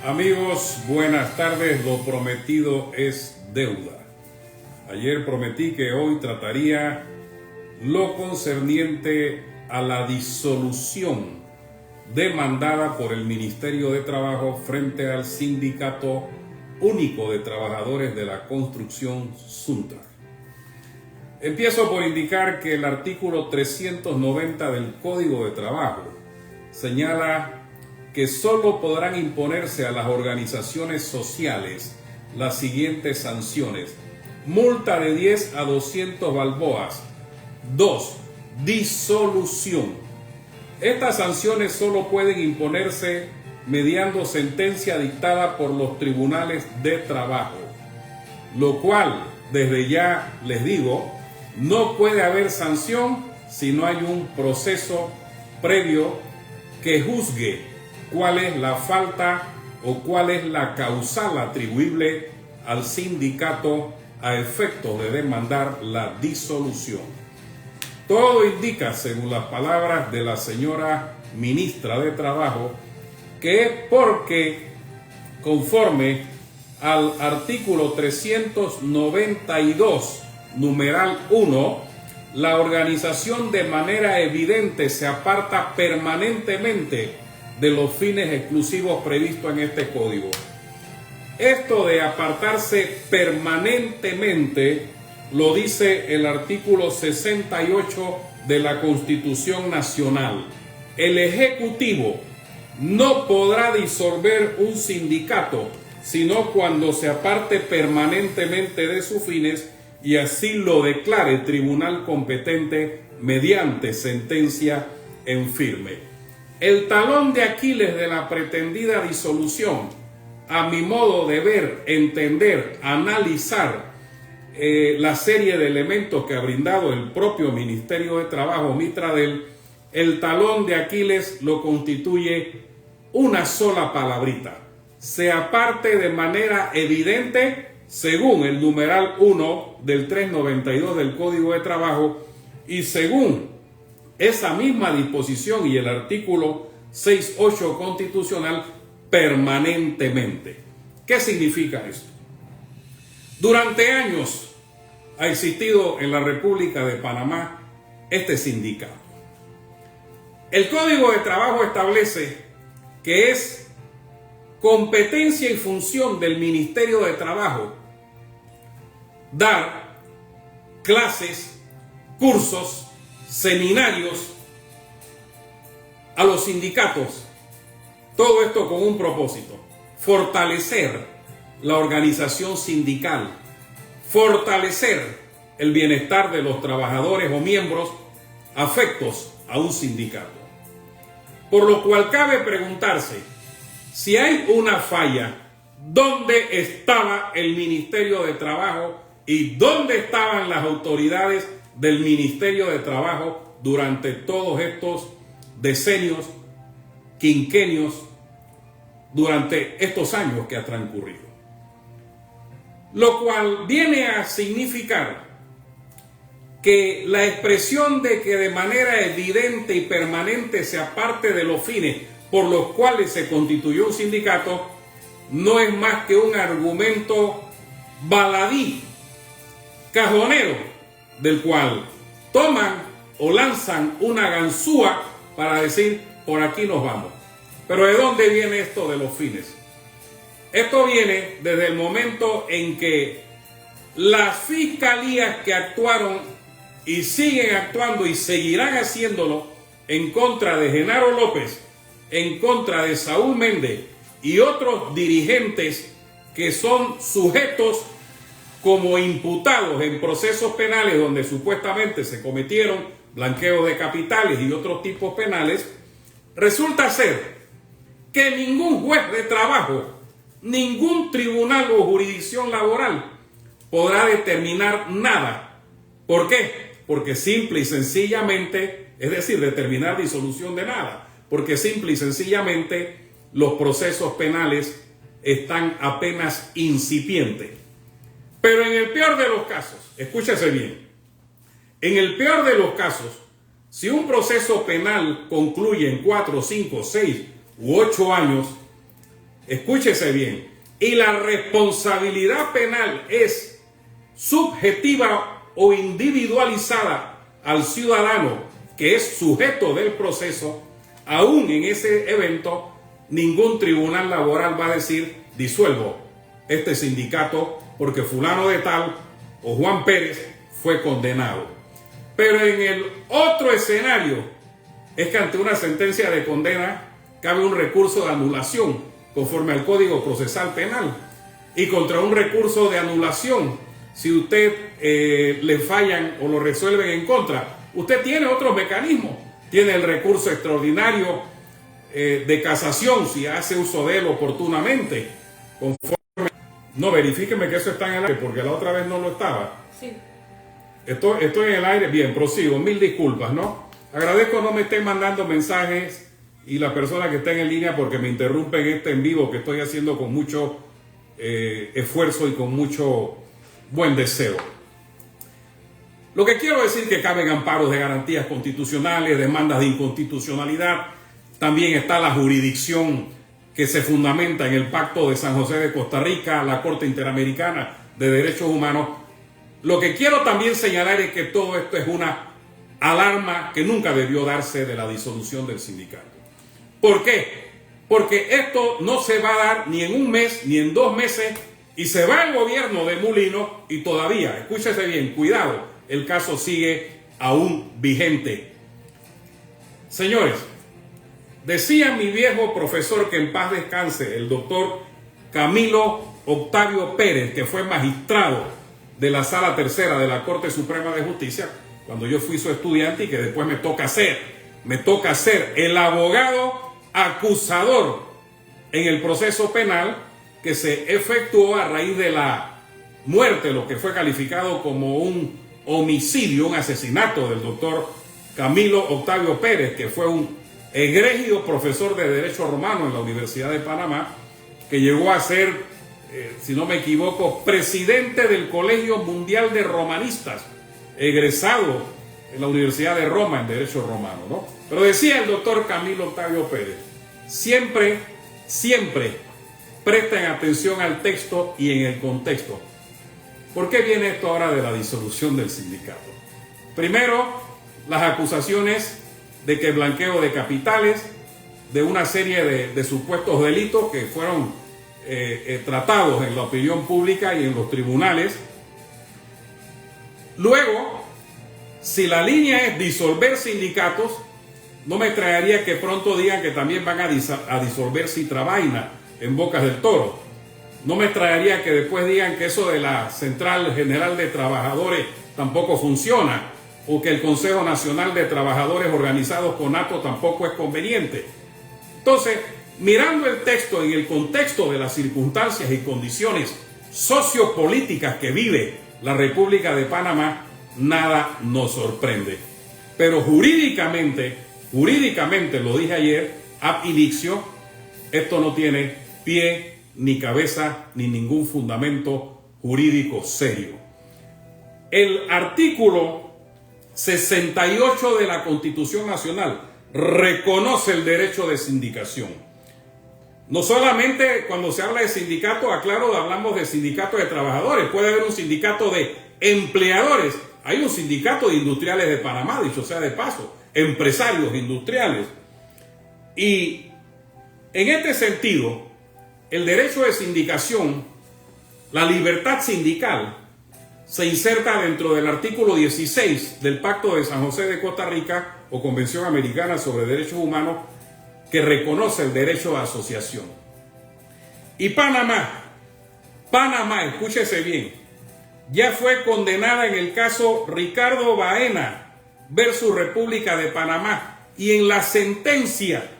Amigos, buenas tardes. Lo prometido es deuda. Ayer prometí que hoy trataría lo concerniente a la disolución demandada por el Ministerio de Trabajo frente al Sindicato Único de Trabajadores de la Construcción, SUNTRAC. Empiezo por indicar que el artículo 390 del Código de Trabajo señala que solo podrán imponerse a las organizaciones sociales las siguientes sanciones: multa de 10 a 200 balboas. 2. Disolución. Estas sanciones solo pueden imponerse mediante sentencia dictada por los tribunales de trabajo, lo cual, desde ya les digo, no puede haber sanción si no hay un proceso previo que juzgue cuál es la falta o cuál es la causal atribuible al sindicato a efectos de demandar la disolución. Todo indica, según las palabras de la señora ministra de Trabajo, que es porque, conforme al artículo 392, numeral 1, la organización de manera evidente se aparta permanentemente de los fines exclusivos previstos en este código. Esto de apartarse permanentemente lo dice el artículo 68 de la Constitución Nacional. El Ejecutivo no podrá disolver un sindicato sino cuando se aparte permanentemente de sus fines y así lo declare el tribunal competente mediante sentencia en firme. El talón de Aquiles de la pretendida disolución, a mi modo de ver, entender, analizar la serie de elementos que ha brindado el propio Ministerio de Trabajo, Mitradel, el talón de Aquiles lo constituye una sola palabrita: se aparte de manera evidente, según el numeral 1 del 392 del Código de Trabajo y según esa misma disposición y el artículo 68 constitucional, permanentemente. ¿Qué significa esto? Durante años ha existido en la República de Panamá este sindicato. El Código de Trabajo establece que es competencia y función del Ministerio de Trabajo dar clases, cursos, seminarios a los sindicatos. Todo esto con un propósito: fortalecer la organización sindical, fortalecer el bienestar de los trabajadores o miembros afectos a un sindicato. Por lo cual cabe preguntarse, si hay una falla, ¿dónde estaba el Ministerio de Trabajo y dónde estaban las autoridades del Ministerio de Trabajo durante todos estos decenios, quinquenios, durante estos años que ha transcurrido? Lo cual viene a significar que la expresión de que de manera evidente y permanente se aparte de los fines por los cuales se constituyó un sindicato no es más que un argumento baladí, cajonero, del cual toman o lanzan una ganzúa para decir: por aquí nos vamos. Pero ¿de dónde viene esto de los fines? Esto viene desde el momento en que las fiscalías que actuaron y siguen actuando y seguirán haciéndolo en contra de Genaro López, en contra de Saúl Méndez y otros dirigentes que son sujetos como imputados en procesos penales donde supuestamente se cometieron blanqueos de capitales y otros tipos penales, resulta ser que ningún juez de trabajo, ningún tribunal o jurisdicción laboral podrá determinar nada. ¿Por qué? Porque simple y sencillamente, es decir, determinar disolución de nada, porque simple y sencillamente los procesos penales están apenas incipientes. Pero en el peor de los casos, escúchese bien, en el peor de los casos, si un proceso penal concluye en 4, 5, 6 u 8 años, escúchese bien, y la responsabilidad penal es subjetiva o individualizada al ciudadano que es sujeto del proceso, aún en ese evento, ningún tribunal laboral va a decir: disuelvo este sindicato porque fulano de tal o Juan Pérez fue condenado. Pero en el otro escenario es que ante una sentencia de condena cabe un recurso de anulación conforme al Código Procesal Penal, y contra un recurso de anulación, si usted le fallan o lo resuelven en contra, usted tiene otros mecanismos. Tiene el recurso extraordinario de casación si hace uso de él oportunamente. Conforme, no, verifíqueme que eso está en el aire porque la otra vez no lo estaba. Sí. Estoy en el aire. Bien, prosigo. Mil disculpas, ¿no? Agradezco no me estén mandando mensajes y la persona que está en línea porque me interrumpen este en vivo que estoy haciendo con mucho esfuerzo y con mucho buen deseo. Lo que quiero decir es que caben amparos de garantías constitucionales, demandas de inconstitucionalidad. También está la jurisdicción que se fundamenta en el Pacto de San José de Costa Rica, la Corte Interamericana de Derechos Humanos. Lo que quiero también señalar es que todo esto es una alarma que nunca debió darse de la disolución del sindicato. ¿Por qué? Porque esto no se va a dar ni en un mes ni en 2 meses, y se va el gobierno de Mulino y todavía, escúchese bien, cuidado, el caso sigue aún vigente. Señores, decía mi viejo profesor, que en paz descanse, el doctor Camilo Octavio Pérez, que fue magistrado de la Sala Tercera de la Corte Suprema de Justicia, cuando yo fui su estudiante, y que después me toca ser el abogado acusador en el proceso penal que se efectuó a raíz de la muerte, lo que fue calificado como un homicidio, un asesinato del doctor Camilo Octavio Pérez, que fue un egregio profesor de Derecho Romano en la Universidad de Panamá, que llegó a ser, si no me equivoco, presidente del Colegio Mundial de Romanistas, egresado en la Universidad de Roma en Derecho Romano, ¿no? Pero decía el doctor Camilo Octavio Pérez: siempre presten atención al texto y en el contexto. ¿Por qué viene esto ahora de la disolución del sindicato? Primero, las acusaciones de que blanqueo de capitales, de una serie de supuestos delitos que fueron tratados en la opinión pública y en los tribunales. Luego, si la línea es disolver sindicatos, no me extrañaría que pronto digan que también van a disolver Citravaina en Bocas del Toro. No me extrañaría que después digan que eso de la Central General de Trabajadores tampoco funciona, o que el Consejo Nacional de Trabajadores Organizados, CONATO, tampoco es conveniente. Entonces, mirando el texto en el contexto de las circunstancias y condiciones sociopolíticas que vive la República de Panamá, nada nos sorprende. Pero jurídicamente, lo dije ayer, ab initio, esto no tiene pie ni cabeza ni ningún fundamento jurídico serio. El artículo 68 de la Constitución Nacional reconoce el derecho de sindicación. No solamente cuando se habla de sindicato, aclaro, hablamos de sindicato de trabajadores. Puede haber un sindicato de empleadores. Hay un sindicato de industriales de Panamá, dicho sea de paso, empresarios industriales. Y en este sentido, el derecho de sindicación, la libertad sindical, se inserta dentro del artículo 16 del Pacto de San José de Costa Rica o Convención Americana sobre Derechos Humanos, que reconoce el derecho de asociación. Y Panamá, escúchese bien, ya fue condenada en el caso Ricardo Baena versus República de Panamá, y en la sentencia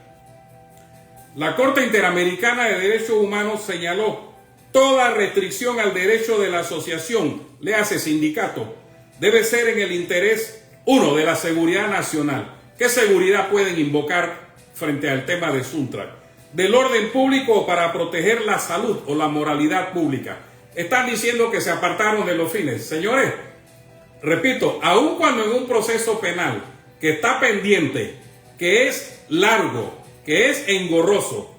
la Corte Interamericana de Derechos Humanos señaló: toda restricción al derecho de la asociación, léase sindicato, debe ser en el interés, uno, de la seguridad nacional. ¿Qué seguridad pueden invocar frente al tema de Suntrack? Del orden público o para proteger la salud o la moralidad pública. Están diciendo que se apartaron de los fines. Señores, repito, aun cuando en un proceso penal que está pendiente, que es largo, que es engorroso,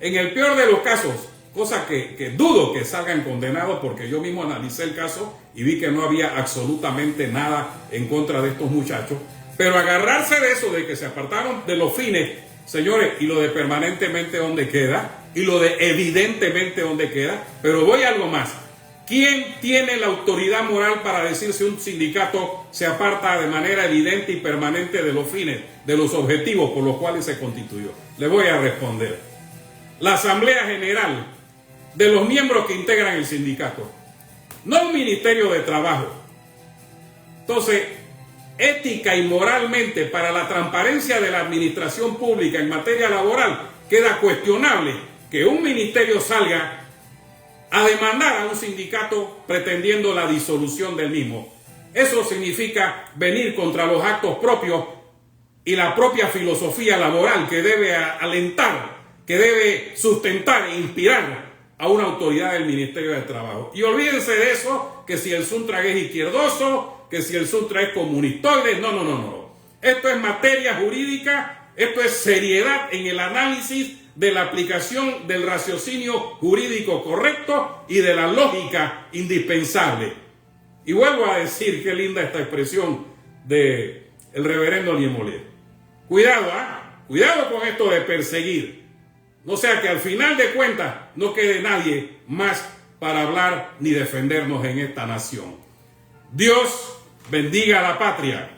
En el peor de los casos, cosa que dudo que salgan condenados, porque yo mismo analicé el caso y vi que no había absolutamente nada en contra de estos muchachos, pero agarrarse de eso, de que se apartaron de los fines, señores, y lo de permanentemente ¿dónde queda? Y lo de evidentemente ¿dónde queda? Pero voy a algo más. ¿Quién tiene la autoridad moral para decir si un sindicato se aparta de manera evidente y permanente de los fines, de los objetivos por los cuales se constituyó? Le voy a responder. La Asamblea General de los miembros que integran el sindicato, no el Ministerio de Trabajo. Entonces, ética y moralmente, para la transparencia de la administración pública en materia laboral, queda cuestionable que un ministerio salga a demandar a un sindicato pretendiendo la disolución del mismo. Eso significa venir contra los actos propios y la propia filosofía laboral que debe alentar, que debe sustentar e inspirar a una autoridad del Ministerio de Trabajo. Y olvídense de eso, que si el Suntra es izquierdoso, que si el Suntra es comunistoide. No. Esto es materia jurídica, esto es seriedad en el análisis de la aplicación del raciocinio jurídico correcto y de la lógica indispensable. Y vuelvo a decir, qué linda esta expresión de el reverendo Niemöller. Cuidado, cuidado con esto de perseguir. No sea que al final de cuentas no quede nadie más para hablar ni defendernos en esta nación. Dios bendiga a la patria.